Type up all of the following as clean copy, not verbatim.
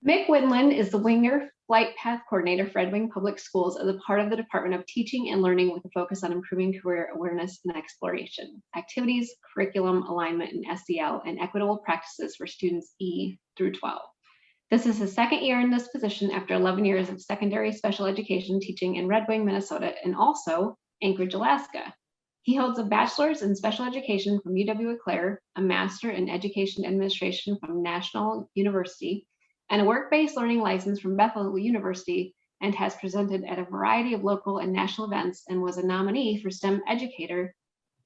Mick Wendland is the Winger Flight Path Coordinator for Red Wing Public Schools as a part of the Department of Teaching and Learning with a focus on improving career awareness and exploration, activities, curriculum alignment in SEL, and equitable practices for students E through 12. This is his second year in this position after 11 years of secondary special education teaching in Red Wing, Minnesota, and also Anchorage, Alaska. He holds a bachelor's in special education from UW-Eau Claire, a master in education administration from National University, and a work-based learning license from Bethel University, and has presented at a variety of local and national events and was a nominee for STEM Educator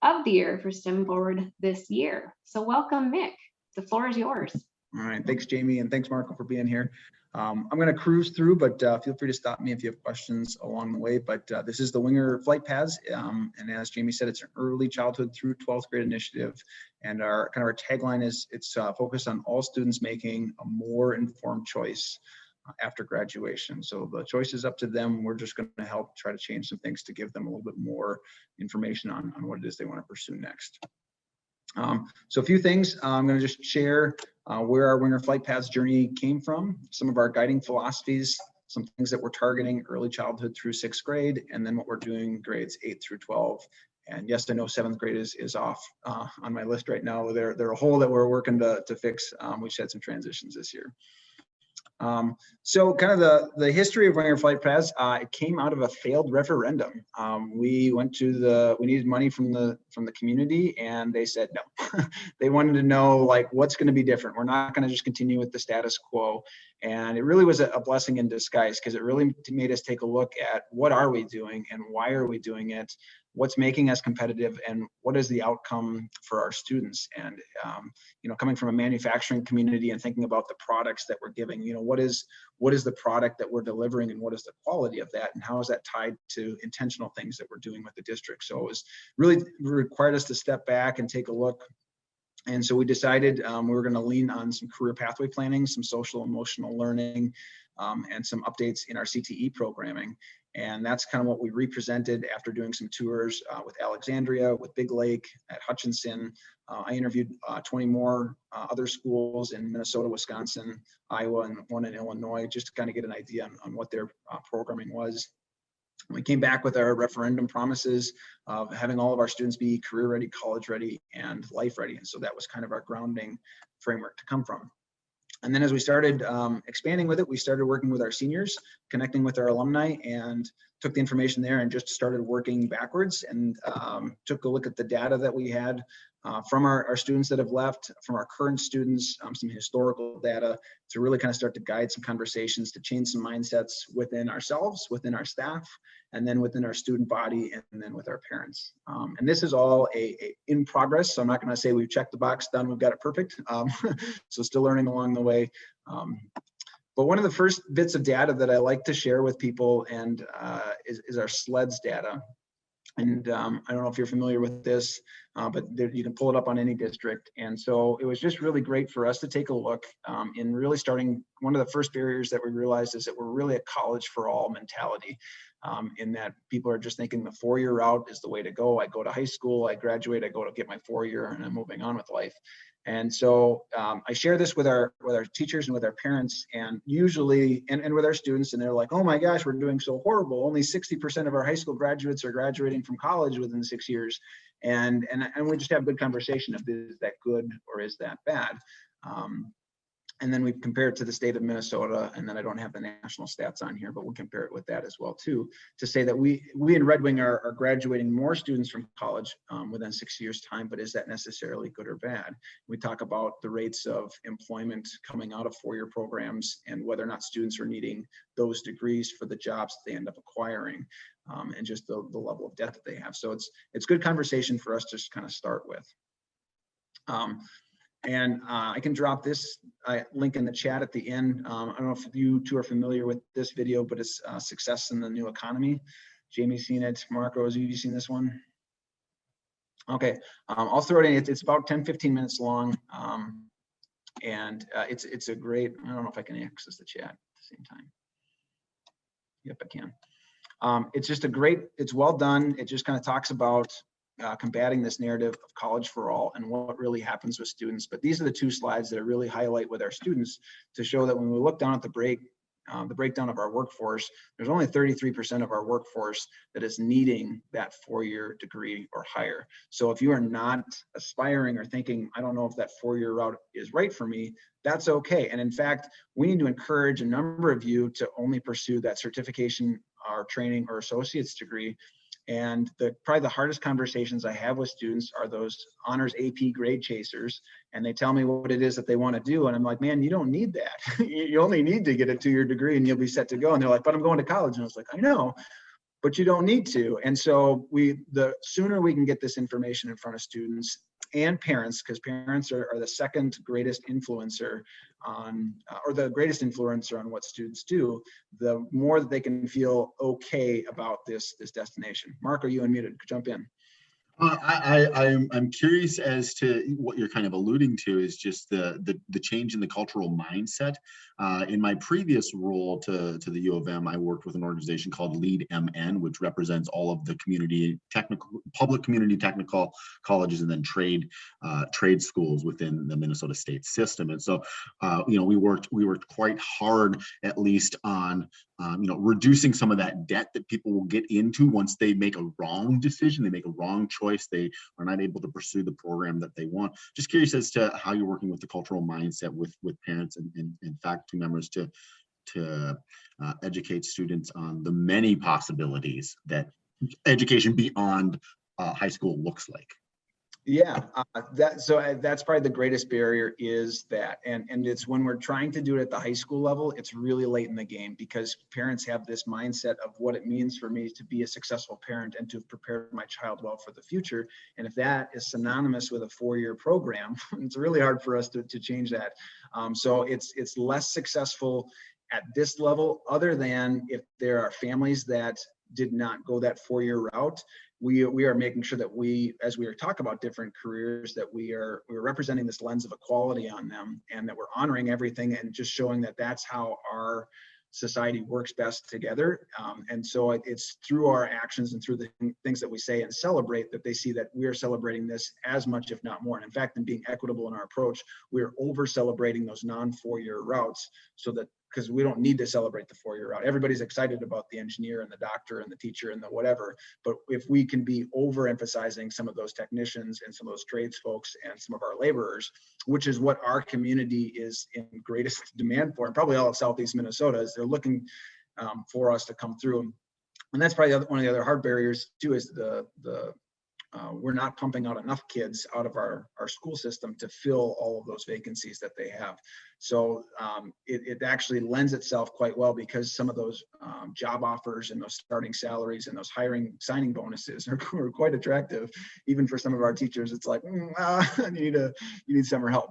of the Year for STEM Forward this year. So welcome, Mick. The floor is yours. All right, thanks, Jamie, and thanks, Marco, for being here. I'm going to cruise through, but feel free to stop me if you have questions along the way. But this is the Winger Flight Paths, and as Jamie said, it's an early childhood through 12th grade initiative. And our tagline is it's focused on all students making a more informed choice after graduation. So the choice is up to them. We're just going to help try to change some things to give them a little bit more information on what it is they want to pursue next. So a few things I'm going to just share where our Winger Flight Paths journey came from, some of our guiding philosophies, some things that we're targeting early childhood through 6th grade, and then what we're doing grades 8 through 12. And yes, I know 7th grade is off on my list right now. They're a hole that we're working to fix. We've had some transitions this year. So kind of the history of Winger Flight Paths, it came out of a failed referendum. We needed money from the community, and they said no. They wanted to know, like, what's going to be different. We're not going to just continue with the status quo. And it really was a blessing in disguise, because it really made us take a look at what are we doing and why are we doing it, what's making us competitive, and what is the outcome for our students. And coming from a manufacturing community and thinking about the products that we're giving, what is the product that we're delivering, and what is the quality of that, and how is that tied to intentional things that we're doing with the district. So it was really required us to step back and take a look. And so we decided we were going to lean on some career pathway planning, some social emotional learning, and some updates in our CTE programming. And that's kind of what we represented after doing some tours with Alexandria, with Big Lake, at Hutchinson. I interviewed 20 more other schools in Minnesota, Wisconsin, Iowa, and one in Illinois, just to kind of get an idea on what their programming was. We came back with our referendum promises of having all of our students be career ready, college ready, and life ready. And so that was kind of our grounding framework to come from. And then as we started expanding with it, we started working with our seniors, connecting with our alumni, and took the information there and just started working backwards, and took a look at the data that we had from our students that have left, from our current students, some historical data, to really kind of start to guide some conversations, to change some mindsets within ourselves, within our staff, and then within our student body, and then with our parents. And this is all in progress, so I'm not going to say we've checked the box, done, we've got it perfect. So still learning along the way. But one of the first bits of data that I like to share with people and is our SLEDS data. And I don't know if you're familiar with this, but you can pull it up on any district. And so it was just really great for us to take a look in really starting. One of the first barriers that we realized is that we're really a college for all mentality, in that people are just thinking the 4-year route is the way to go. I go to high school, I graduate, I go to get my 4-year, and I'm moving on with life. And so I share this with our teachers and with our parents, and usually, and with our students, and they're like, oh my gosh, we're doing so horrible. Only 60% of our high school graduates are graduating from college within 6 years. And we just have a good conversation of, is that good or is that bad? And then we compare it to the state of Minnesota, and then I don't have the national stats on here, but we'll compare it with that as well too, to say that we in Red Wing are graduating more students from college within 6 years' time, but is that necessarily good or bad? We talk about the rates of employment coming out of 4-year programs and whether or not students are needing those degrees for the jobs that they end up acquiring, and just the level of debt that they have. So it's good conversation for us to just kind of start with. And I can drop this link in the chat at the end. I don't know if you two are familiar with this video, but it's Success in the New Economy. Jamie's seen it. Marco, have you seen this one? Okay, I'll throw it in. It's about 10-15 minutes long. And it's a great, I don't know if I can access the chat at the same time. Yep, I can. It's just it's well done. It just kind of talks about combating this narrative of college for all and what really happens with students. But these are the two slides that I really highlight with our students to show that when we look down at the breakdown of our workforce, there's only 33% of our workforce that is needing that 4-year degree or higher. So if you are not aspiring or thinking, I don't know if that 4-year route is right for me, that's okay. And in fact, we need to encourage a number of you to only pursue that certification or training or associate's degree. And probably the hardest conversations I have with students are those honors AP grade chasers, and they tell me what it is that they want to do. And I'm like, man, you don't need that. You only need to get a 2-year degree and you'll be set to go. And they're like, but I'm going to college. And I was like, I know, but you don't need to. And so the sooner we can get this information in front of students and parents, because parents are the second greatest influencer on, or the greatest influencer on what students do, the more that they can feel okay about this destination. Mark, are you unmuted? Jump in. I'm curious as to what you're kind of alluding to is just the change in the cultural mindset. In my previous role to the U of M, I worked with an organization called Lead MN, which represents all of the public community technical colleges and then trade schools within the Minnesota state system. And so, we worked quite hard, at least on reducing some of that debt that people will get into once they make a wrong decision, they make a wrong choice, they are not able to pursue the program that they want. Just curious as to how you're working with the cultural mindset with parents and faculty members to educate students on the many possibilities that education beyond high school looks like. Yeah, that's probably the greatest barrier is that, and it's when we're trying to do it at the high school level, it's really late in the game because parents have this mindset of what it means for me to be a successful parent and to have prepared my child well for the future. And if that is synonymous with a 4-year program, it's really hard for us to change that. So it's less successful at this level, other than if there are families that did not go that 4-year route. We are making sure that as we are talking about different careers, that we're representing this lens of equality on them, and that we're honoring everything and just showing that that's how our society works best together. And so it's through our actions and through the things that we say and celebrate that they see that we're celebrating this as much, if not more. And in fact, in being equitable in our approach, we're over celebrating those non-4-year routes, so that, because we don't need to celebrate the 4-year route. Everybody's excited about the engineer and the doctor and the teacher and the whatever. But if we can be overemphasizing some of those technicians and some of those trades folks and some of our laborers, which is what our community is in greatest demand for, and probably all of Southeast Minnesota, is they're looking for us to come through. And that's probably one of the other hard barriers too, is we're not pumping out enough kids out of our school system to fill all of those vacancies that they have. So it actually lends itself quite well, because some of those job offers and those starting salaries and those signing bonuses are quite attractive, even for some of our teachers. It's like, you need summer help.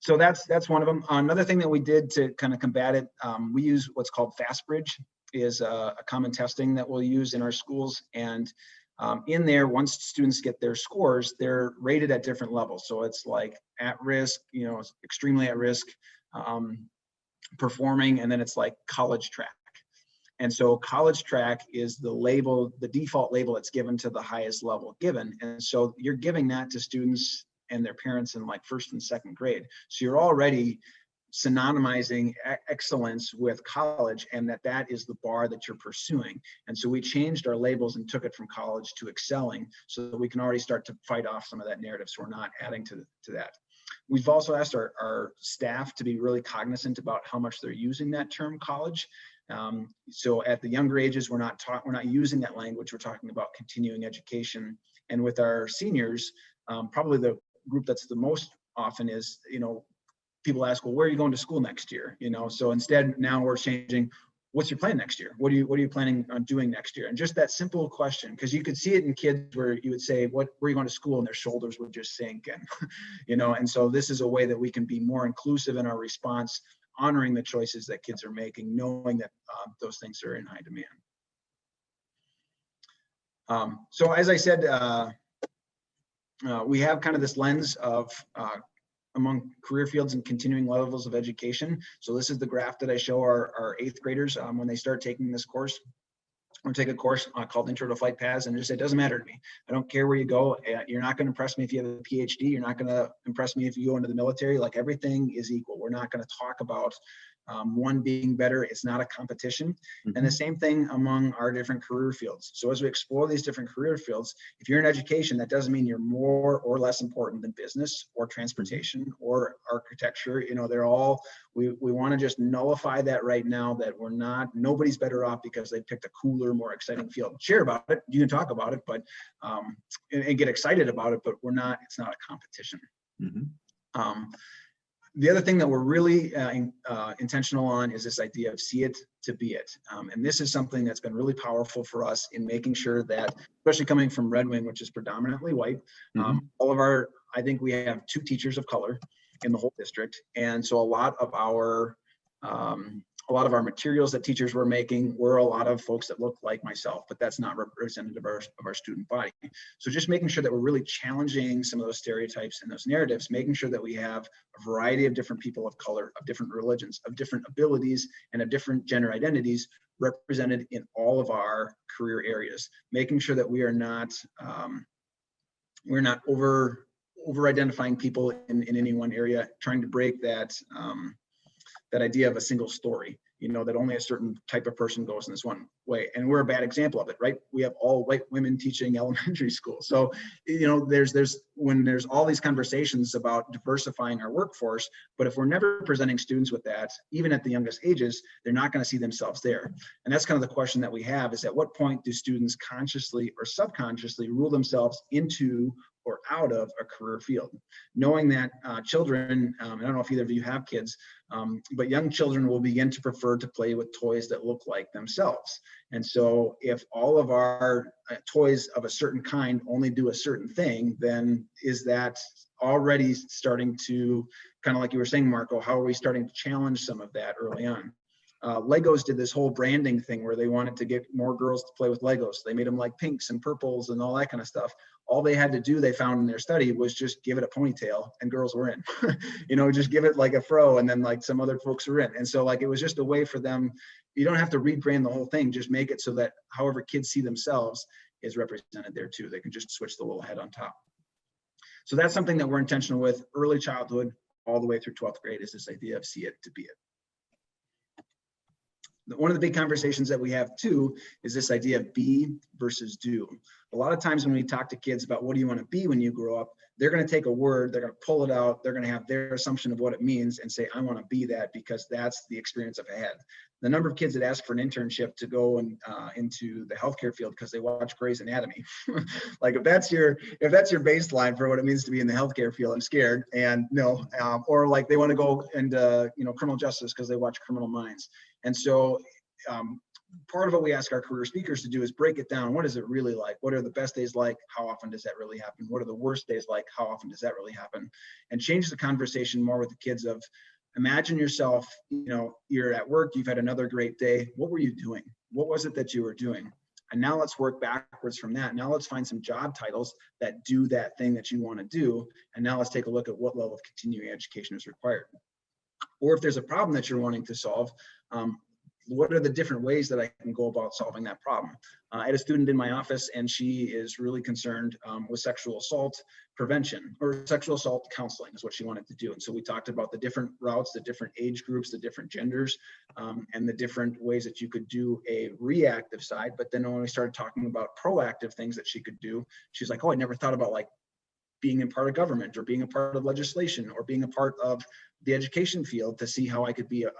So that's one of them. Another thing that we did to kind of combat it, we use what's called FastBridge, is a common testing that we'll use in our schools. And in there, once students get their scores, they're rated at different levels. So it's like at risk, extremely at risk, performing, and then it's like college track. And so college track is the default label that's given to the highest level given. And so you're giving that to students and their parents in like 1st and 2nd grade. So you're already synonymizing excellence with college, and that is the bar that you're pursuing. And so we changed our labels and took it from college to excelling, so that we can already start to fight off some of that narrative, so we're not adding to that. We've also asked our staff to be really cognizant about how much they're using that term college. So at the younger ages, we're not using that language. We're talking about continuing education. And with our seniors, probably the group that's the most often is, people ask, well, where are you going to school next year? So instead, now we're changing, what's your plan next year? What are you planning on doing next year? And just that simple question, because you could see it in kids where you would say, where are you going to school? And their shoulders would just sink. And, and so this is a way that we can be more inclusive in our response, honoring the choices that kids are making, knowing that those things are in high demand. So as I said, we have kind of this lens of among career fields and continuing levels of education. So this is the graph that I show our 8th graders when they start taking this course. or take a course called Intro to Flight Paths and just say, it doesn't matter to me. I don't care where you go. You're not going to impress me if you have a PhD. You're not going to impress me if you go into the military. Like, everything is equal. We're not going to talk about one being better. It's not a competition. And the same thing among our different career fields. So as we explore these different career fields, if you're in education, that doesn't mean you're more or less important than business or transportation or architecture. You know, they're all, we want to just nullify that right now, that nobody's better off because they picked a cooler, more exciting field. Share about it. You can talk about it, but and get excited about it, but it's not a competition. The other thing that we're really intentional on is this idea of see it to be it. And this is something that's been really powerful for us in making sure that, especially coming from Red Wing, which is predominantly white, I think we have 2 teachers of color in the whole district. And so a lot of our materials that teachers were making were a lot of folks that look like myself, but that's not representative of our student body. So just making sure that we're really challenging some of those stereotypes and those narratives, making sure that we have a variety of different people of color, of different religions, of different abilities, and of different gender identities represented in all of our career areas, making sure that we are not, we're not over identifying people in any one area, trying to break that that idea of a single story, you know, that only a certain type of person goes in this one way. And we're a bad example of it, right? We have all white women teaching elementary school. So, you know, when there's all these conversations about diversifying our workforce, but if we're never presenting students with that, even at the youngest ages, they're not going to see themselves there. And that's kind of the question that we have, is at what point do students consciously or subconsciously rule themselves into or out of a career field, knowing that children, I don't know if either of you have kids, but young children will begin to prefer to play with toys that look like themselves. And so if all of our toys of a certain kind only do a certain thing, then is that already starting to, kind of like you were saying, Marco, how are we starting to challenge some of that early on? Legos did this whole branding thing where they wanted to get more girls to play with Legos. They made them like pinks and purples and all that kind of stuff. All they had to do, they found in their study, was just give it a ponytail and girls were in. You know, just give it like a fro and then like some other folks were in. And so like it was just a way for them. You don't have to rebrand the whole thing. Just make it so that however kids see themselves is represented there too. They can just switch the little head on top. So that's something that we're intentional with early childhood all the way through 12th grade, is this idea of see it to be it. One of the big conversations that we have too is this idea of be versus do. A lot of times when we talk to kids about what do you want to be when you grow up, they're going to take a word, they're going to pull it out, they're going to have their assumption of what it means and say, I want to be that because that's the experience I've had. The number of kids that ask for an internship to go into the healthcare field because they watch Grey's Anatomy, like if that's your baseline for what it means to be in the healthcare field, I'm scared. And no, or like they want to go into criminal justice because they watch Criminal Minds. And so part of what we ask our career speakers to do is break it down. What is it really like? What are the best days like? How often does that really happen? What are the worst days like? How often does that really happen? And change the conversation more with the kids of, imagine yourself, you're at work, you've had another great day. What were you doing? What was it that you were doing? And now let's work backwards from that. Now let's find some job titles that do that thing that you want to do. And now let's take a look at what level of continuing education is required. Or if there's a problem that you're wanting to solve, what are the different ways that I can go about solving that problem? I had a student in my office and she is really concerned with sexual assault prevention, or sexual assault counseling is what she wanted to do. And so we talked about the different routes, the different age groups, the different genders, and the different ways that you could do a reactive side. But then when we started talking about proactive things that she could do, she's like, oh, I never thought about like being a part of government or being a part of legislation or being a part of the education field to see how I could be a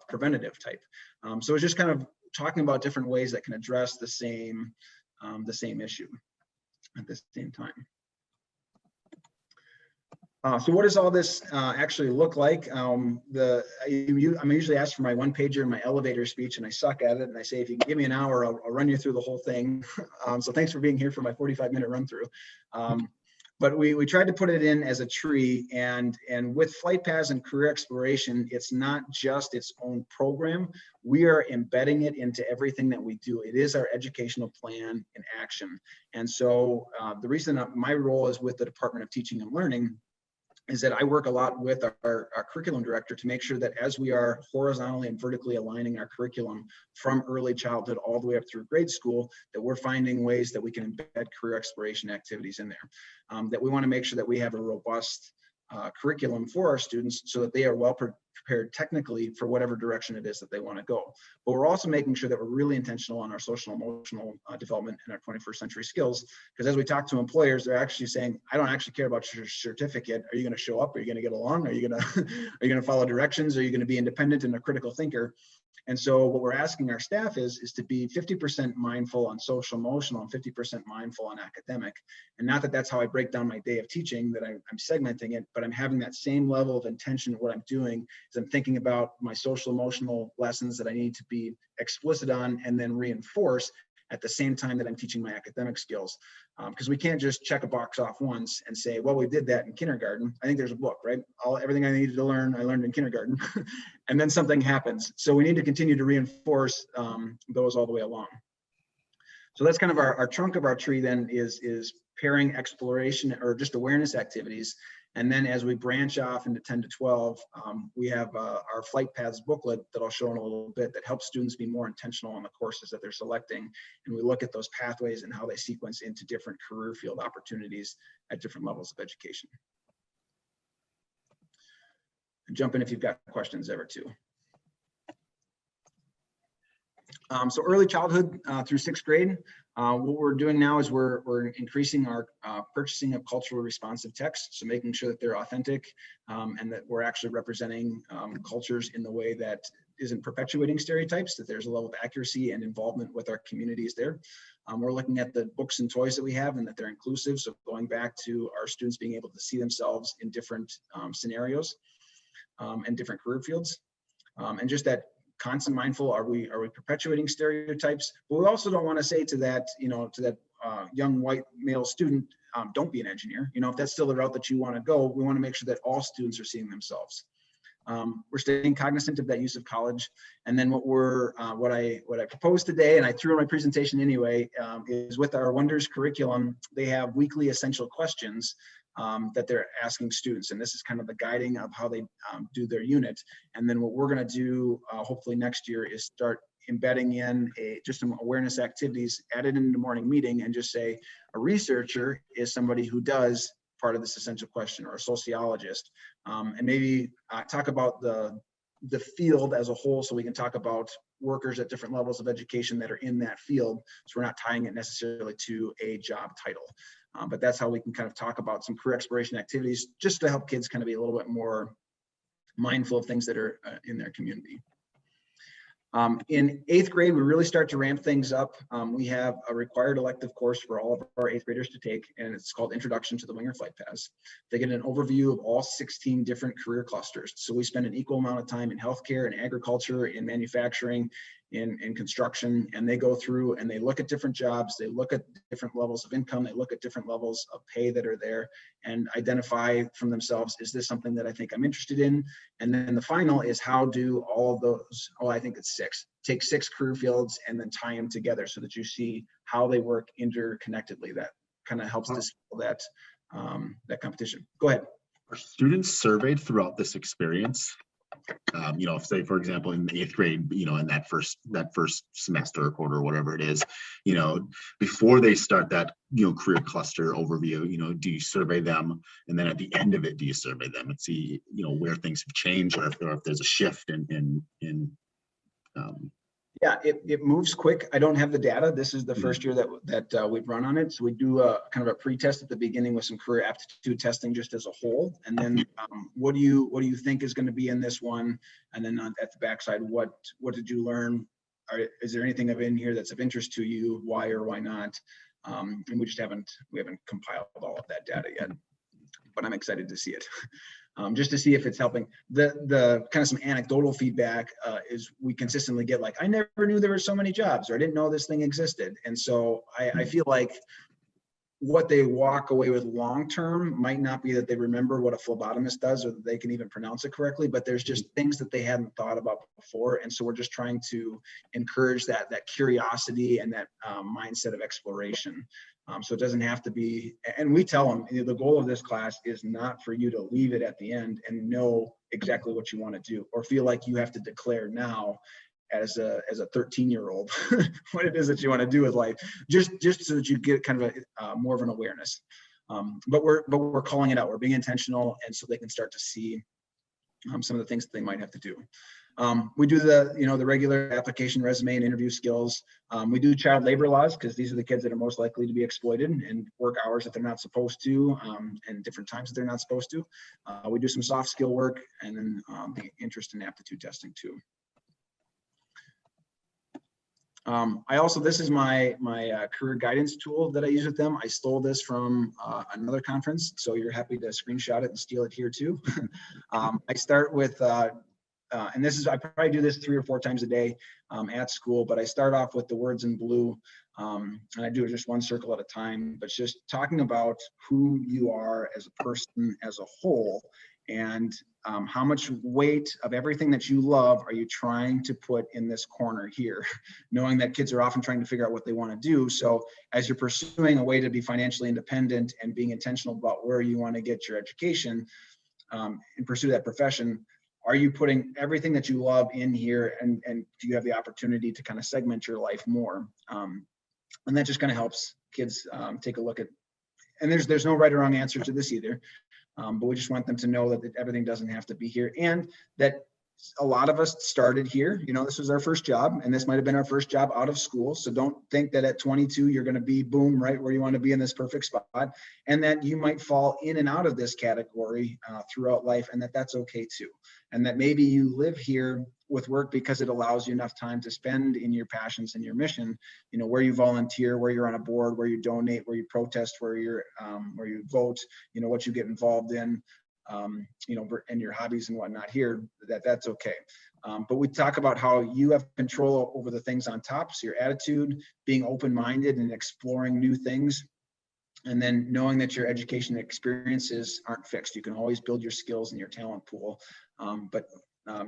preventative type. So it's just kind of talking about different ways that can address the same issue at the same time. So what does all this actually look like? I'm usually asked for my one pager and my elevator speech, and I suck at it. And I say, if you can give me an hour, I'll run you through the whole thing. So thanks for being here for my 45-minute run through. But we tried to put it in as a tree, and with Flight Paths and Career Exploration, it's not just its own program. We are embedding it into everything that we do. It is our educational plan in action. And so the reason that my role is with the Department of Teaching and Learning is that I work a lot with our curriculum director to make sure that as we are horizontally and vertically aligning our curriculum from early childhood all the way up through grade school, that we're finding ways that we can embed career exploration activities in there. That we want to make sure that we have a robust curriculum for our students so that they are well prepared technically for whatever direction it is that they want to go. But we're also making sure that we're really intentional on our social emotional development and our 21st century skills. Because as we talk to employers, they're actually saying, I don't actually care about your certificate. Are you going to show up? Are you going to get along? Are you going to, are you going to follow directions? Are you going to be independent and a critical thinker? And so what we're asking our staff is to be 50% mindful on social emotional and 50% mindful on academic. And not that that's how I break down my day of teaching, that I'm segmenting it, but I'm having that same level of intention of what I'm doing is I'm thinking about my social emotional lessons that I need to be explicit on and then reinforce at the same time that I'm teaching my academic skills. Because we can't just check a box off once and say, well, we did that in kindergarten. I think there's a book, right? Everything I needed to learn, I learned in kindergarten. And then something happens. So we need to continue to reinforce those all the way along. So that's kind of our trunk of our tree then is pairing exploration or just awareness activities. And then as we branch off into 10 to 12, we have our Flight Paths booklet that I'll show in a little bit that helps students be more intentional on the courses that they're selecting. And we look at those pathways and how they sequence into different career field opportunities at different levels of education. And jump in if you've got questions ever too. So early childhood through 6th grade, what we're doing now is we're increasing our purchasing of culturally responsive texts, so making sure that they're authentic and that we're actually representing cultures in the way that isn't perpetuating stereotypes, that there's a level of accuracy and involvement with our communities there. We're looking at the books and toys that we have and that they're inclusive, so going back to our students being able to see themselves in different scenarios and different career fields. And just that constant mindful, are we perpetuating stereotypes? But we also don't want to say to that, to that young white male student, don't be an engineer. If that's still the route that you want to go, we want to make sure that all students are seeing themselves. We're staying cognizant of that use of college. And then what I proposed today, and I threw in my presentation anyway, is with our Wonders curriculum, they have weekly essential questions that they're asking students. And this is kind of the guiding of how they do their unit. And then what we're going to do hopefully next year is start embedding in just some awareness activities added in the morning meeting and just say a researcher is somebody who does part of this essential question, or a sociologist, and maybe talk about the field as a whole, so we can talk about workers at different levels of education that are in that field. So we're not tying it necessarily to a job title. But that's how we can kind of talk about some career exploration activities just to help kids kind of be a little bit more mindful of things that are in their community. In 8th grade, we really start to ramp things up. We have a required elective course for all of our 8th graders to take, and it's called Introduction to the Winger Flight Paths. They get an overview of all 16 different career clusters. So we spend an equal amount of time in healthcare and agriculture, in manufacturing, in construction, and they go through and they look at different jobs, they look at different levels of income, they look at different levels of pay that are there and identify from themselves, is this something that I think I'm interested in? And then the final is how do all of those, I think it's 6, take 6 career fields and then tie them together so that you see how they work interconnectedly. That kind of helps dispel that, that competition. Go ahead. Are students surveyed throughout this experience? Say for example, in the 8th grade, in that first semester or quarter, whatever it is, before they start that, career cluster overview, do you survey them? And then at the end of it, do you survey them and see, where things have changed or if there's a shift in Yeah, it moves quick. I don't have the data. This is the first year that we've run on it. So we do a kind of a pre-test at the beginning with some career aptitude testing just as a whole. And then what do you think is going to be in this one? And then at the backside, what did you learn? Is there anything in here that's of interest to you? Why or why not? And we haven't compiled all of that data yet, but I'm excited to see it. Just to see if it's helping. The kind of some anecdotal feedback is we consistently get like, I never knew there were so many jobs, or I didn't know this thing existed. And so I feel like what they walk away with long-term might not be that they remember what a phlebotomist does or that they can even pronounce it correctly, but there's just things that they hadn't thought about before. And so we're just trying to encourage that curiosity and that mindset of exploration. So it doesn't have to be, and we tell them, the goal of this class is not for you to leave it at the end and know exactly what you want to do, or feel like you have to declare now as a 13-year-old what it is that you want to do with life, just so that you get kind of a more of an awareness. But we're calling it out. We're being intentional, and so they can start to see some of the things that they might have to do. We do the regular application, resume, and interview skills. We do child labor laws, because these are the kids that are most likely to be exploited and work hours that they're not supposed to, and different times that they're not supposed to. We do some soft skill work, and then the interest and aptitude testing too. This is my career guidance tool that I use with them. I stole this from another conference, so you're happy to screenshot it and steal it here too. I start with, and I probably do this 3 or 4 times a day at school, but I start off with the words in blue, and I do it just one circle at a time, but just talking about who you are as a person as a whole, and how much weight of everything that you love are you trying to put in this corner here, knowing that kids are often trying to figure out what they want to do. So as you're pursuing a way to be financially independent and being intentional about where you want to get your education and pursue that profession, are you putting everything that you love in here, and do you have the opportunity to kind of segment your life more? And that just kind of helps kids take a look at, and there's no right or wrong answer to this either. But we just want them to know that everything doesn't have to be here, and that a lot of us started here. This was our first job, and this might have been our first job out of school. So don't think that at 22, you're going to be boom, right where you want to be in this perfect spot, and that you might fall in and out of this category throughout life, and that's okay too. And that maybe you live here with work because it allows you enough time to spend in your passions and your mission, where you volunteer, where you're on a board, where you donate, where you protest, where you vote, what you get involved in, and your hobbies and whatnot here, that's okay. But we talk about how you have control over the things on top. So your attitude, being open-minded and exploring new things, and then knowing that your education experiences aren't fixed. You can always build your skills and your talent pool. But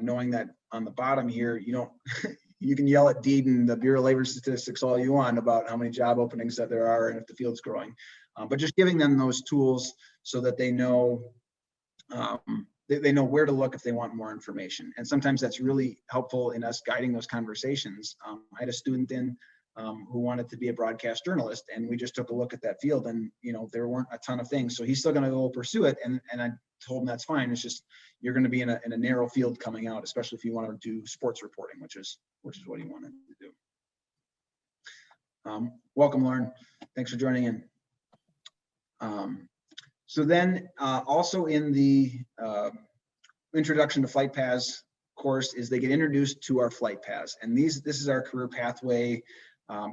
knowing that on the bottom here, you can yell at Deed and the Bureau of Labor Statistics all you want about how many job openings that there are and if the field's growing. But just giving them those tools so that they know they know where to look if they want more information. And sometimes that's really helpful in us guiding those conversations. I had a student in who wanted to be a broadcast journalist, and we just took a look at that field, and there weren't a ton of things. So he's still going to go pursue it, and I told him that's fine. It's just you're going to be in a narrow field coming out, especially if you want to do sports reporting, which is what he wanted to do. Welcome, Lauren. Thanks for joining in. So then also in the Introduction to Flight Paths course is they get introduced to our flight paths. And this is our career pathway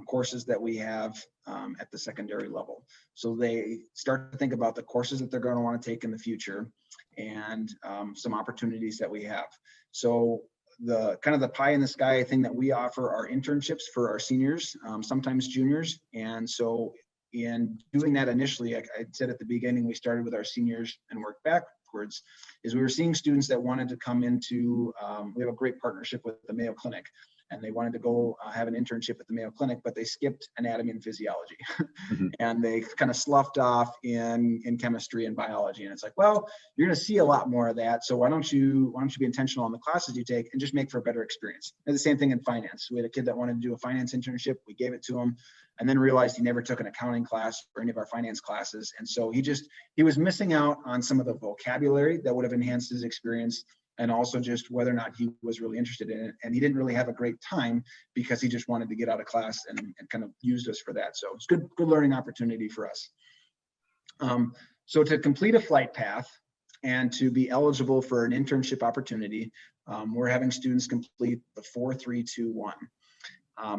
courses that we have at the secondary level. So they start to think about the courses that they're going to want to take in the future, and some opportunities that we have. So the kind of the pie in the sky thing that we offer are internships for our seniors, sometimes juniors. And so in doing that initially, I said at the beginning, we started with our seniors and worked backwards, is we were seeing students that wanted to come into, we have a great partnership with the Mayo Clinic, and they wanted to go have an internship at the Mayo Clinic, but they skipped anatomy and physiology. And they kind of sloughed off in chemistry and biology. And it's like, well, you're going to see a lot more of that. So why don't you be intentional on the classes you take and just make for a better experience? And the same thing in finance. We had a kid that wanted to do a finance internship. We gave it to him, and then realized he never took an accounting class or any of our finance classes. And so he was missing out on some of the vocabulary that would have enhanced his experience, and also just whether or not he was really interested in it. And he didn't really have a great time because he just wanted to get out of class and kind of used us for that. So it's good learning opportunity for us. So to complete a flight path and to be eligible for an internship opportunity, we're having students complete the 4-3-2-1.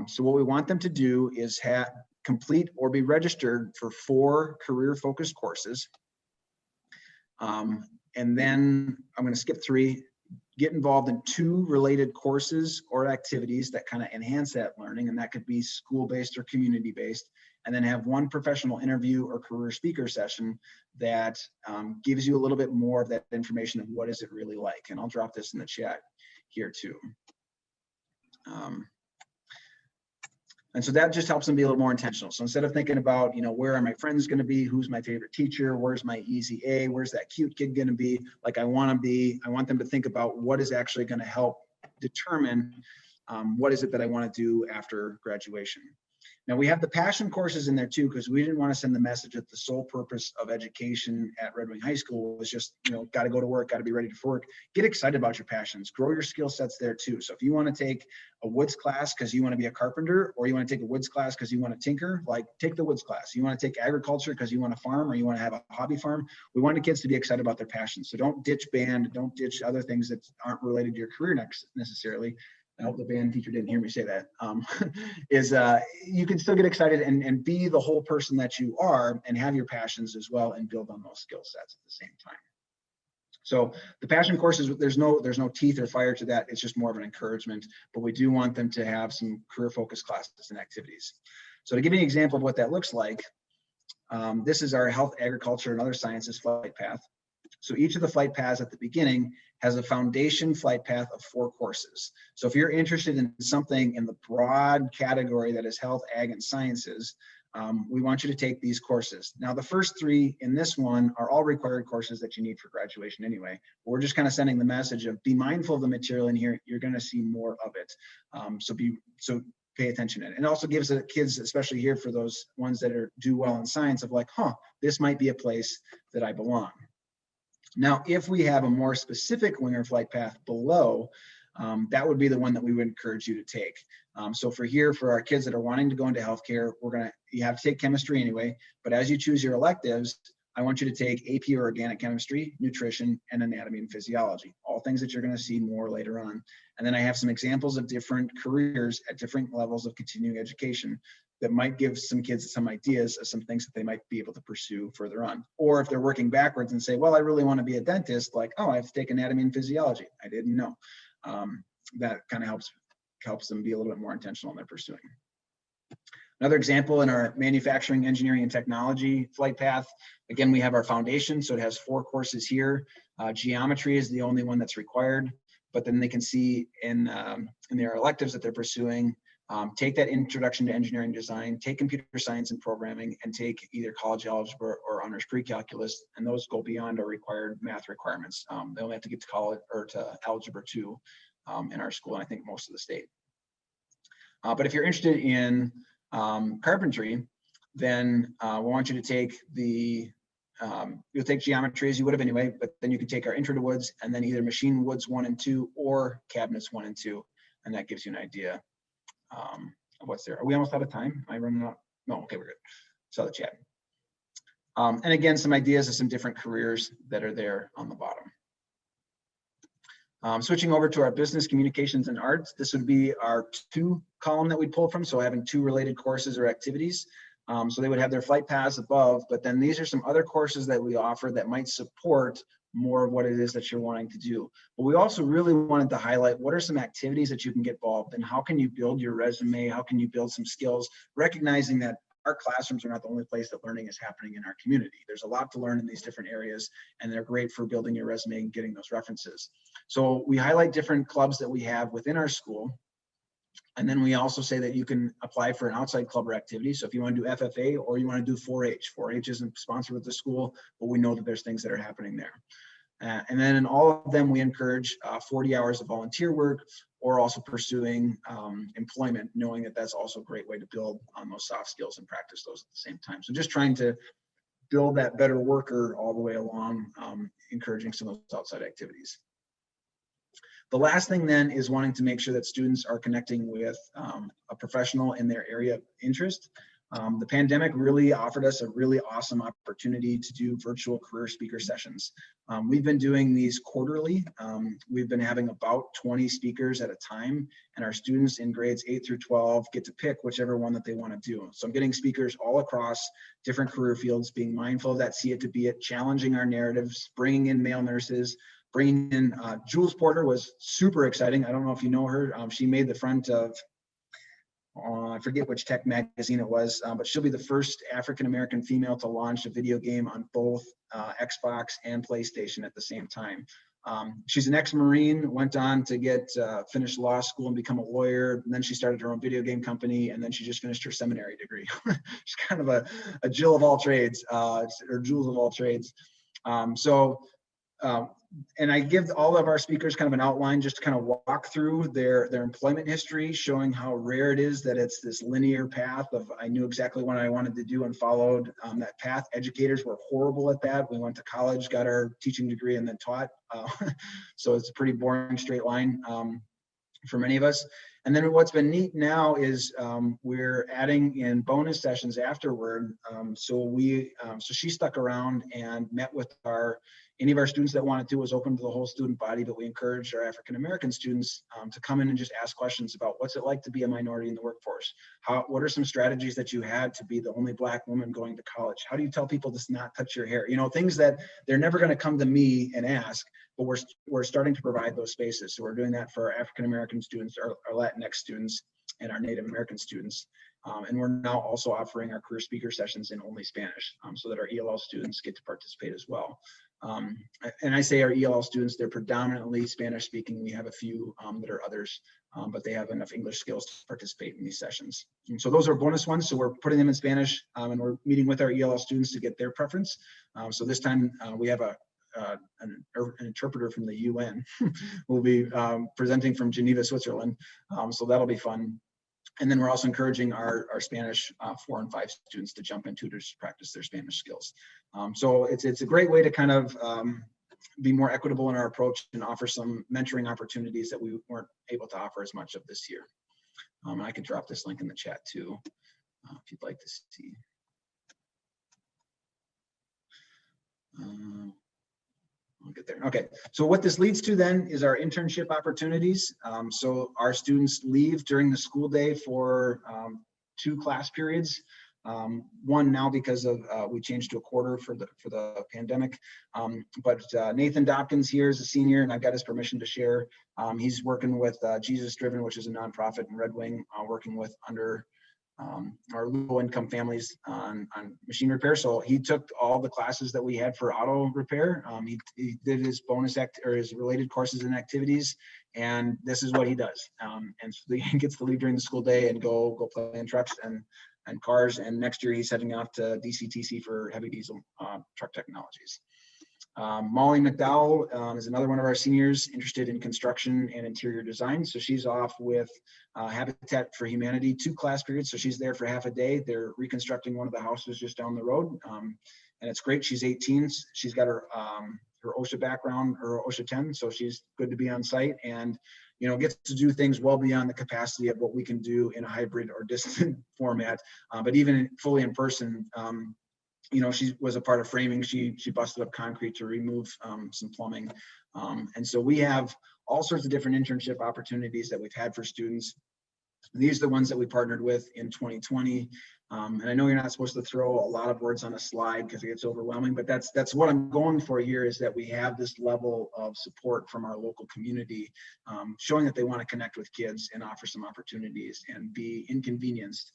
So what we want them to do is complete or be registered for 4 career-focused courses. And then I'm going to skip 3, get involved in 2 related courses or activities that kind of enhance that learning. And that could be school-based or community-based. And then have 1 professional interview or career speaker session that gives you a little bit more of that information of what is it really like. And I'll drop this in the chat here too. And so that just helps them be a little more intentional. So instead of thinking about, you know, where are my friends going to be? Who's my favorite teacher? Where's my easy A? Where's that cute kid going to be? Like I want them to think about what is actually going to help determine what is it that I want to do after graduation. Now we have the passion courses in there too, because we didn't want to send the message that the sole purpose of education at Red Wing High School was just, you know, got to go to work, got to be ready for work. Get excited about your passions, grow your skill sets there too. So if you want to take a woods class because you want to be a carpenter, or you want to take a woods class because you want to tinker, like take the woods class. You want to take agriculture because you want to farm, or you want to have a hobby farm. We want the kids to be excited about their passions. So don't ditch band, don't ditch other things that aren't related to your career necessarily. I hope the band teacher didn't hear me say that, you can still get excited and be the whole person that you are and have your passions as well and build on those skill sets at the same time. So the passion courses, there's no teeth or fire to that. It's just more of an encouragement, but we do want them to have some career focused classes and activities. So to give you an example of what that looks like, this is our health, agriculture, and other sciences flight path. So each of the flight paths at the beginning has a foundation flight path of 4 courses. So if you're interested in something in the broad category that is health, ag, and sciences, we want you to take these courses. Now, the first 3 in this one are all required courses that you need for graduation anyway. We're just kind of sending the message of be mindful of the material in here. You're going to see more of it. So pay attention. And it also gives the kids, especially here for those ones that do well in science, of like, this might be a place that I belong. Now, if we have a more specific Winger Flight Path below, that would be the one that we would encourage you to take. So for our kids that are wanting to go into healthcare, you have to take chemistry anyway, but as you choose your electives, I want you to take AP or organic chemistry, nutrition, and anatomy and physiology, all things that you're going to see more later on. And then I have some examples of different careers at different levels of continuing education that might give some kids some ideas of some things that they might be able to pursue further on. Or if they're working backwards and say, well, I really want to be a dentist, like, I have to take anatomy and physiology. I didn't know. That kind of helps them be a little bit more intentional in their pursuing. Another example in our manufacturing, engineering, and technology flight path, again, we have our foundation. So it has 4 courses here. Geometry is the only one that's required, but then they can see in their electives that they're pursuing, take that introduction to engineering design, take computer science and programming, and take either college algebra or honors pre-calculus, and those go beyond our required math requirements. They only have to get to college or to algebra 2 in our school, and I think most of the state. But if you're interested in carpentry, then we want you to take you'll take geometry as you would have anyway, but then you can take our intro to woods and then either machine woods 1 and 2 or cabinets 1 and 2, and that gives you an idea of what's there. Are we almost out of time? Am I running out? No, okay, we're good. Saw the chat. And again, some ideas of some different careers that are there on the bottom. Switching over to our business, communications, and arts, this would be our 2 column that we pull from. So having 2 related courses or activities. So they would have their flight paths above, but then these are some other courses that we offer that might support more of what it is that you're wanting to do. But we also really wanted to highlight what are some activities that you can get involved in, how can you build your resume, how can you build some skills, recognizing that our classrooms are not the only place that learning is happening in our community. There's a lot to learn in these different areas, and they're great for building your resume and getting those references. So we highlight different clubs that we have within our school. And then we also say that you can apply for an outside club or activity. So if you want to do FFA or you want to do 4-H, 4-H isn't sponsored with the school, but we know that there's things that are happening there. And then in all of them, we encourage 40 hours of volunteer work or also pursuing employment, knowing that that's also a great way to build on those soft skills and practice those at the same time. So just trying to build that better worker all the way along, encouraging some of those outside activities. The last thing then is wanting to make sure that students are connecting with a professional in their area of interest. The pandemic really offered us a really awesome opportunity to do virtual career speaker sessions. We've been doing these quarterly. We've been having about 20 speakers at a time, and our students in grades 8 through 12 get to pick whichever one that they want to do. So I'm getting speakers all across different career fields, being mindful of that see it to be it, challenging our narratives, bringing in male nurses, bringing in Jules Porter was super exciting. I don't know if you know her. She made the front of, I forget which tech magazine it was, but she'll be the first African-American female to launch a video game on both Xbox and PlayStation at the same time. She's an ex-Marine, went on to get finish law school and become a lawyer. And then she started her own video game company, and then she just finished her seminary degree. She's kind of a Jill of all trades, or Jules of all trades. And I give all of our speakers kind of an outline just to kind of walk through their employment history, showing how rare it is that it's this linear path of I knew exactly what I wanted to do and followed that path. Educators were horrible at that. We went to college, got our teaching degree, and then taught. So it's a pretty boring straight line for many of us. And then what's been neat now is we're adding in bonus sessions afterward. So she stuck around and met with any of our students that wanted to. Was open to the whole student body, but we encouraged our African-American students to come in and just ask questions about what's it like to be a minority in the workforce? What are some strategies that you had to be the only Black woman going to college? How do you tell people to not touch your hair? You know, things that they're never going to come to me and ask, but we're starting to provide those spaces. So we're doing that for our African-American students, our Latinx students, and our Native American students. And we're now also offering our career speaker sessions in only Spanish, so that our ELL students get to participate as well. And I say our ELL students, they're predominantly Spanish speaking. We have a few that are others, but they have enough English skills to participate in these sessions. And so those are bonus ones. So we're putting them in Spanish, and we're meeting with our ELL students to get their preference. So this time we have an interpreter from the UN will be presenting from Geneva, Switzerland. So that'll be fun. And then we're also encouraging our Spanish 4 and 5 students to jump in tutors to practice their Spanish skills. So it's a great way to kind of be more equitable in our approach and offer some mentoring opportunities that we weren't able to offer as much of this year. I can drop this link in the chat too, if you'd like to see. I'll get there. Okay, so what this leads to then is our internship opportunities. So our students leave during the school day for 2 class periods. One now because of we changed to a quarter for the pandemic. But Nathan Dopkins here is a senior, and I've got his permission to share. He's working with Jesus Driven, which is a nonprofit in Red Wing, working with our low-income families on machine repair. So he took all the classes that we had for auto repair. He did his his related courses and activities, and this is what he does. And so he gets to leave during the school day and go play in trucks and cars. And next year he's heading out to DCTC for heavy diesel truck technologies. Molly McDowell is another one of our seniors interested in construction and interior design. So she's off with Habitat for Humanity 2 class periods. So she's there for half a day. They're reconstructing one of the houses just down the road. And it's great. She's 18. She's got her OSHA background, her OSHA 10. So she's good to be on site and, you know, gets to do things well beyond the capacity of what we can do in a hybrid or distant format. But even fully in person, you know, she was a part of framing. She busted up concrete to remove some plumbing. And so we have all sorts of different internship opportunities that we've had for students. These are the ones that we partnered with in 2020. And I know you're not supposed to throw a lot of words on a slide because it gets overwhelming, but that's what I'm going for here, is that we have this level of support from our local community, showing that they want to connect with kids and offer some opportunities and be inconvenienced.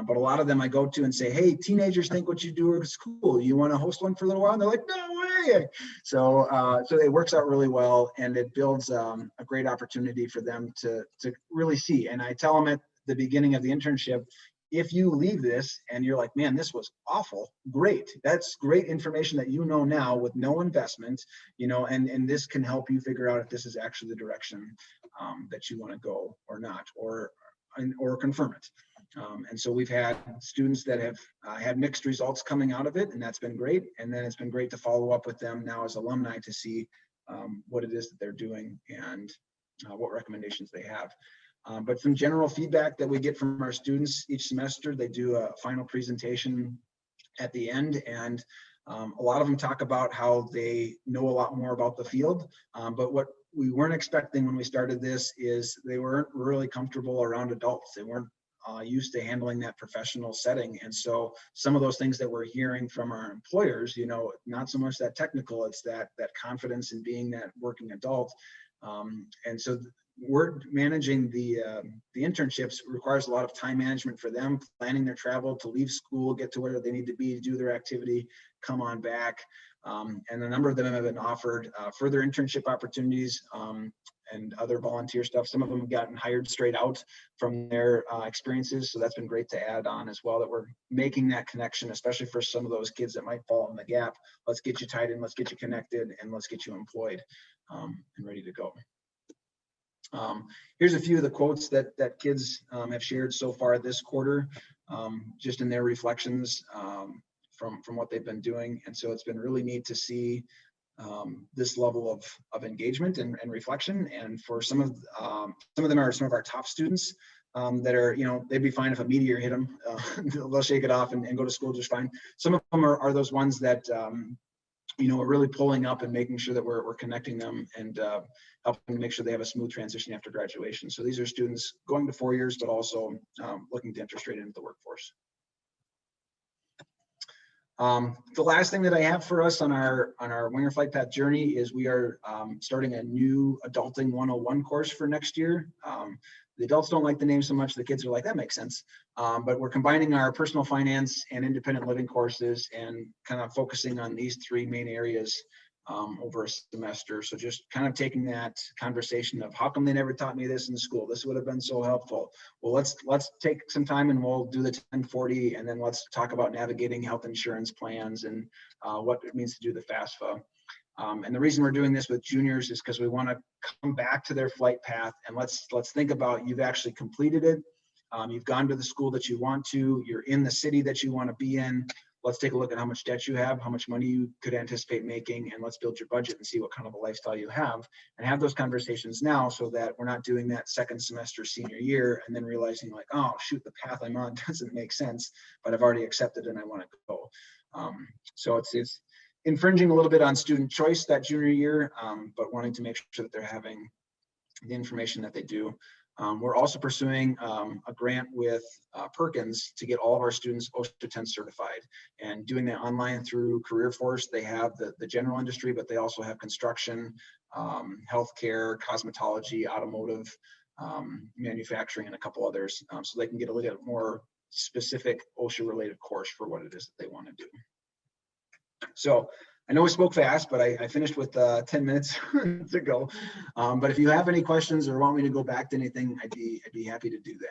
But a lot of them I go to and say, hey, teenagers think what you do is cool. You want to host one for a little while? And they're like, no way. So it works out really well, and it builds a great opportunity for them to really see. And I tell them at the beginning of the internship, if you leave this and you're like, man, this was awful, great. That's great information that you know now with no investment, you know, and this can help you figure out if this is actually the direction that you want to go or not, or confirm it. And so we've had students that have had mixed results coming out of it, and that's been great. And then it's been great to follow up with them now as alumni to see what it is that they're doing and what recommendations they have. But some general feedback that we get from our students each semester, they do a final presentation at the end, and a lot of them talk about how they know a lot more about the field. But what we weren't expecting when we started this is they weren't really comfortable around adults. They weren't used to handling that professional setting. And so some of those things that we're hearing from our employers, you know, not so much that technical, it's that confidence in being that working adult. And so we're managing the internships requires a lot of time management for them, planning their travel to leave school, get to where they need to be to do their activity. come on back. And a number of them have been offered further internship opportunities and other volunteer stuff. Some of them have gotten hired straight out from their experiences. So that's been great to add on as well, that we're making that connection, especially for some of those kids that might fall in the gap. Let's get you tied in, let's get you connected, and let's get you employed and ready to go. Here's a few of the quotes that kids have shared so far this quarter, just in their reflections from what they've been doing. And so it's been really neat to see this level of engagement and reflection. And for some of them are some of our top students that are, they'd be fine if a meteor hit them. They'll shake it off and go to school just fine. Some of them are those ones that, we're really pulling up and making sure that we're connecting them and helping to make sure they have a smooth transition after graduation. So these are students going to 4 years, but also looking to enter straight into the workforce. The last thing that I have for us on our Winger Flight Path journey is we are starting a new Adulting 101 course for next year. The adults don't like the name so much. The kids are like, that makes sense. But we're combining our personal finance and independent living courses and kind of focusing on these three main areas over a semester. So just kind of taking that conversation of how come they never taught me this in school? This would have been so helpful. Well, let's take some time and we'll do the 1040, and then let's talk about navigating health insurance plans and what it means to do the FAFSA. And the reason we're doing this with juniors is because we want to come back to their flight path and let's think about, you've actually completed it. You've gone to the school that you want to, you're in the city that you want to be in. Let's take a look at how much debt you have, how much money you could anticipate making, and let's build your budget and see what kind of a lifestyle you have, and have those conversations now so that we're not doing that second semester senior year and then realizing like, oh shoot, the path I'm on doesn't make sense, but I've already accepted and I want to go. So it's infringing a little bit on student choice that junior year, but wanting to make sure that they're having the information that they do. We're also pursuing a grant with Perkins to get all of our students OSHA 10 certified, and doing that online through Career Force. They have the general industry, but they also have construction, healthcare, cosmetology, automotive, manufacturing, and a couple others. So they can get a little bit more specific OSHA related course for what it is that they want to do. So I know we spoke fast, but I finished with 10 minutes to go. But if you have any questions or want me to go back to anything, I'd be happy to do that.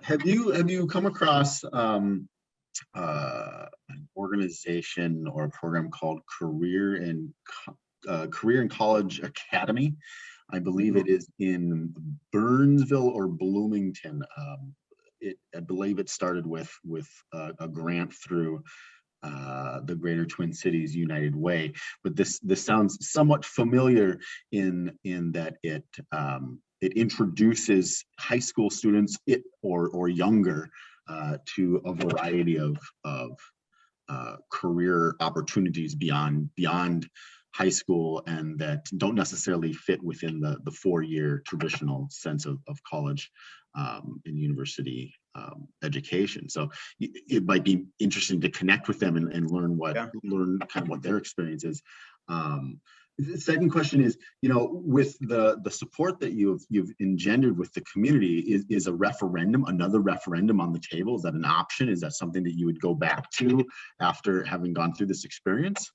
Have you come across an organization or a program called Career and College Academy? I believe it is in Burnsville or Bloomington. I believe it started with a grant through the Greater Twin Cities United Way, but this sounds somewhat familiar in that it introduces high school students or younger to a variety of career opportunities beyond high school, and that don't necessarily fit within the 4-year traditional sense of college and university education. So it might be interesting to connect with them and learn kind of what their experience is. The second question is, with the support that you've engendered with the community, is a referendum, another referendum on the table? Is that an option? Is that something that you would go back to after having gone through this experience?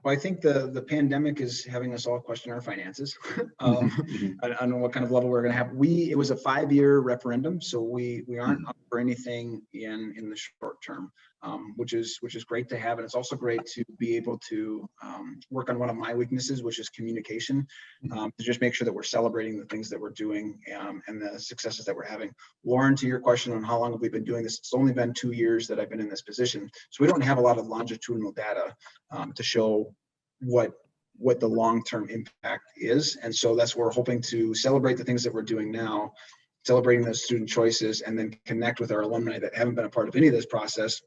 Well, I think the pandemic is having us all question our finances. I don't know what kind of level we're going to have. It was a 5-year referendum, so we aren't up for anything in the short term, which is great to have, and it's also great to be able to work on one of my weaknesses, which is communication, to just make sure that we're celebrating the things that we're doing and the successes that we're having. Lauren, to your question on how long have we been doing this, it's only been 2 years that I've been in this position, so we don't have a lot of longitudinal data to show what the long-term impact is. And so that's where we're hoping to celebrate the things that we're doing now, celebrating those student choices, and then connect with our alumni that haven't been a part of any of this process,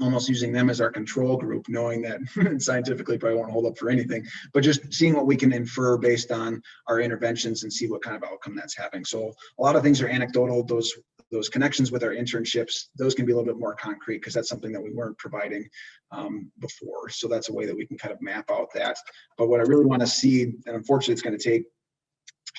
almost using them as our control group, knowing that scientifically probably won't hold up for anything, but just seeing what we can infer based on our interventions and see what kind of outcome that's having. So a lot of things are anecdotal. Those connections with our internships, those can be a little bit more concrete because that's something that we weren't providing before. So that's a way that we can kind of map out that. But what I really want to see, and unfortunately it's going to take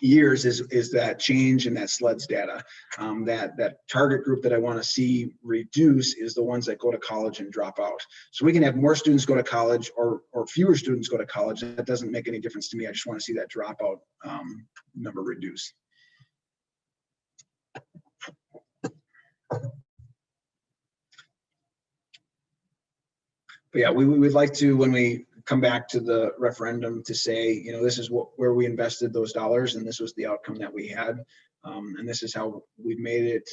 years is that change in that SLEDS data. That target group that I want to see reduce is the ones that go to college and drop out. So we can have more students go to college or fewer students go to college. That doesn't make any difference to me. I just want to see that dropout number reduce. But yeah, we would like to, when we come back to the referendum, to say, you know, this is where we invested those dollars, and this was the outcome that we had, and this is how we've made it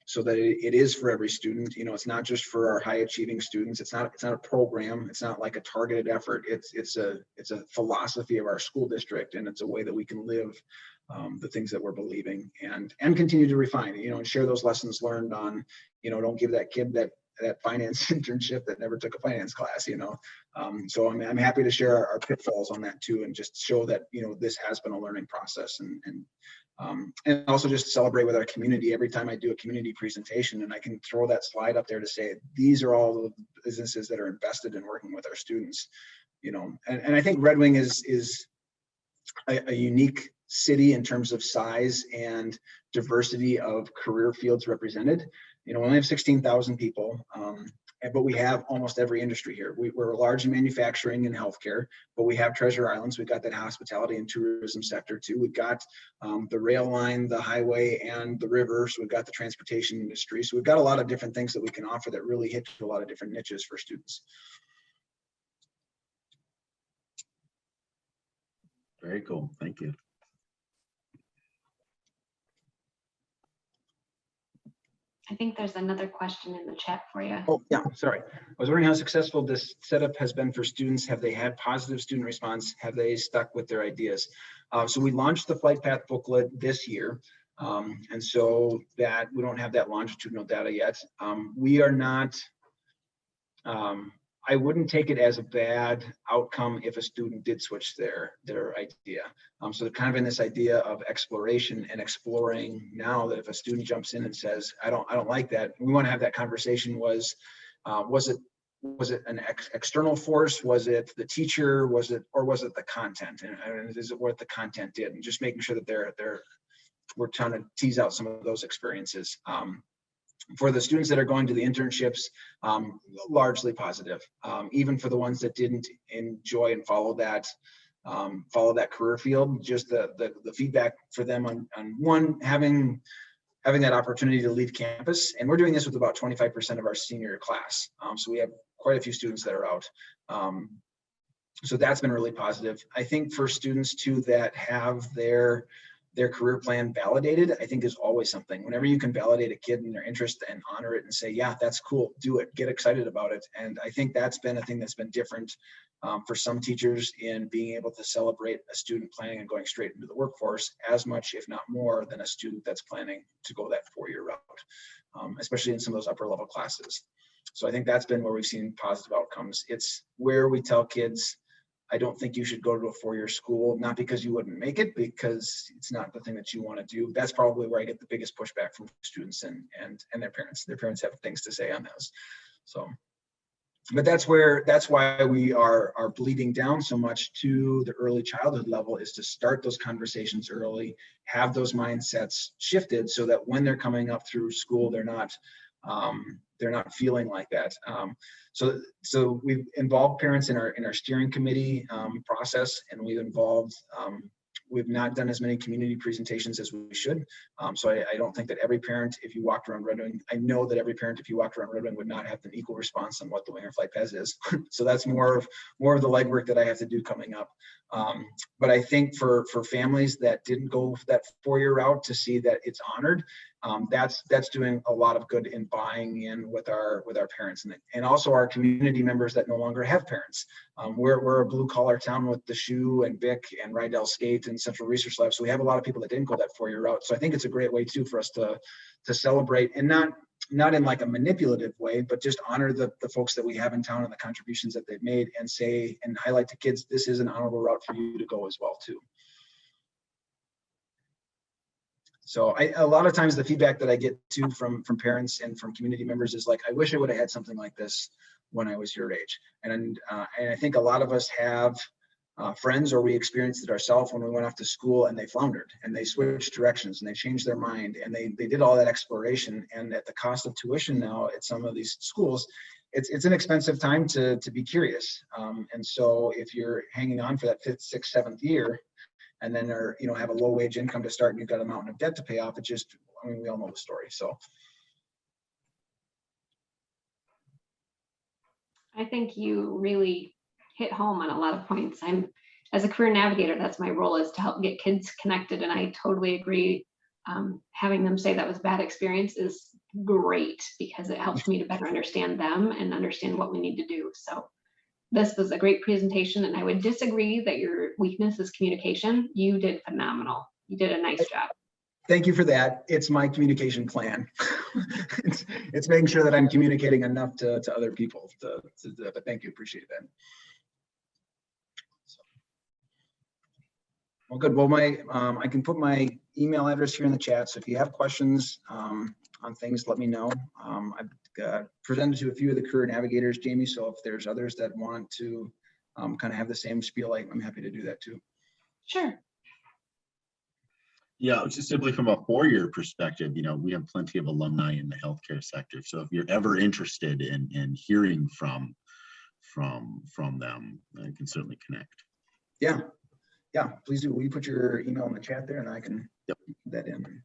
so that it is for every student. You know, it's not just for our high achieving students. It's not a program. It's not like a targeted effort. It's a philosophy of our school district, and it's a way that we can live the things that we're believing and continue to refine, you know, and share those lessons learned on, you know, don't give that kid that finance internship that never took a finance class, you know. So I'm happy to share our pitfalls on that too, and just show that, you know, this has been a learning process, and also just celebrate with our community every time I do a community presentation, and I can throw that slide up there to say, these are all the businesses that are invested in working with our students, you know. And I think Red Wing is a unique city in terms of size and diversity of career fields represented. You know, we only have 16,000 people, but we have almost every industry here. We're large in manufacturing and healthcare, but we have Treasure Islands. We've got that hospitality and tourism sector too. We've got the rail line, the highway, and the river. So we've got the transportation industry. So we've got a lot of different things that we can offer that really hit a lot of different niches for students. Very cool. Thank you. I think there's another question in the chat for you. Oh, yeah, sorry. I was wondering how successful this setup has been for students. Have they had positive student response? Have they stuck with their ideas? So we launched the Flight Path Booklet this year. And so that we don't have that longitudinal data yet. We are not, I wouldn't take it as a bad outcome if a student did switch their idea. So kind of in this idea of exploration and exploring now, that if a student jumps in and says, I don't like that, we want to have that conversation. Was it an external force? Was it the teacher? Was it the content? And is it what the content did? And just making sure that we're trying to tease out some of those experiences. For the students that are going to the internships, largely positive. Even for the ones that didn't enjoy and follow that career field, just the feedback for them on one, having that opportunity to leave campus. And we're doing this with about 25% of our senior class. So we have quite a few students that are out. So that's been really positive. I think for students too that have their career plan validated, I think is always something. Whenever you can validate a kid and their interest and honor it and say, yeah, that's cool, do it, get excited about it. And I think that's been a thing that's been different for some teachers in being able to celebrate a student planning and going straight into the workforce as much, if not more, than a student that's planning to go that 4-year route, especially in some of those upper level classes. So I think that's been where we've seen positive outcomes. It's where we tell kids, I don't think you should go to a 4-year school, not because you wouldn't make it, because it's not the thing that you want to do. That's probably where I get the biggest pushback from students and their parents. Their parents have things to say on those. So, but that's why we are bleeding down so much to the early childhood level, is to start those conversations early, have those mindsets shifted so that when they're coming up through school, they're not feeling like that. So we've involved parents in our steering committee process, and we've not done as many community presentations as we should. So I don't think that every parent, if you walked around Red Wing, I know that every parent, if you walked around Red Wing, would not have an equal response on what the Winger Flight Paths is. So that's more of the legwork that I have to do coming up. But I think for families that didn't go that 4-year route, to see that it's honored, that's doing a lot of good in buying in with our parents and also our community members that no longer have parents. We're a blue collar town with the Shoe and Vic and Rydell Skate and Central Research Lab, so we have a lot of people that didn't go that 4-year route. So I think it's a great way too for us to celebrate, and not in like a manipulative way, but just honor the folks that we have in town and the contributions that they've made, and say and highlight to kids, this is an honorable route for you to go as well too. So a lot of times the feedback that I get too from parents and from community members is like, I wish I would have had something like this when I was your age. And I think a lot of us have friends, or we experienced it ourselves when we went off to school and they floundered and they switched directions and they changed their mind and they did all that exploration. And at the cost of tuition now at some of these schools, it's an expensive time to be curious. And so if you're hanging on for that 5th, 6th, 7th year, and then are, you know, have a low wage income to start and you've got a mountain of debt to pay off, it just, I mean, we all know the story. So I think you really hit home on a lot of points. As a career navigator, that's my role, is to help get kids connected. And I totally agree. Having them say that was a bad experience is great, because it helps me to better understand them and understand what we need to do. So this was a great presentation, and I would disagree that your weakness is communication. You did phenomenal. You did a nice job. thank you for that. It's my communication plan. it's making sure that I'm communicating enough to other people. But thank you, appreciate that. Well, good. Well, I can put my email address here in the chat. So if you have questions on things, let me know. I've presented to a few of the career navigators, Jamie. So if there's others that want to kind of have the same spiel, I'm happy to do that too. Sure. Yeah, just simply from a four-year perspective, you know, we have plenty of alumni in the healthcare sector. So if you're ever interested in hearing from them, you can certainly connect. Yeah, please do. Will you put your email in the chat there, and I can put that in.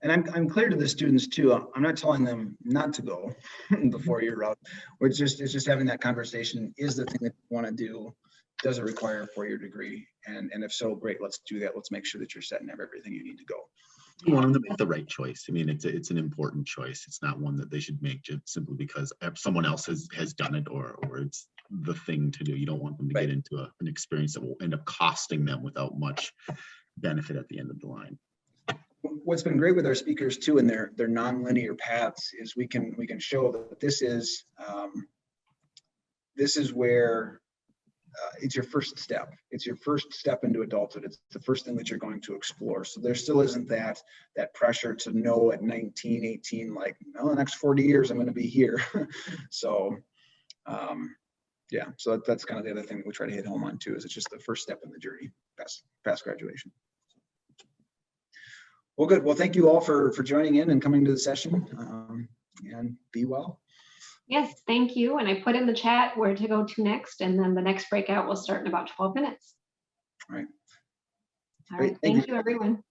And I'm clear to the students too. I'm not telling them not to go the 4-year route. It's just having that conversation. Is the thing that you want to do, does it require a 4-year degree? And if so, great, let's do that. Let's make sure that you're setting up everything you need to go. You want them to make the right choice. I mean, it's an important choice. It's not one that they should make just simply because someone else has done it or it's the thing to do. You don't want them to get into an experience that will end up costing them without much benefit at the end of the line. What's been great with our speakers too, and their nonlinear paths, is we can show that this is where it's your first step. It's your first step into adulthood. It's the first thing that you're going to explore. So there still isn't that pressure to know at 19, 18, like, no, the next 40 years I'm going to be here. So yeah, so that's kind of the other thing that we try to hit home on too, is it's just the first step in the journey past graduation. Well, good. Well, thank you all for joining in and coming to the session, and be well. Yes, thank you. And I put in the chat where to go to next, and then the next breakout will start in about 12 minutes. All right. All right. Thank you, everyone.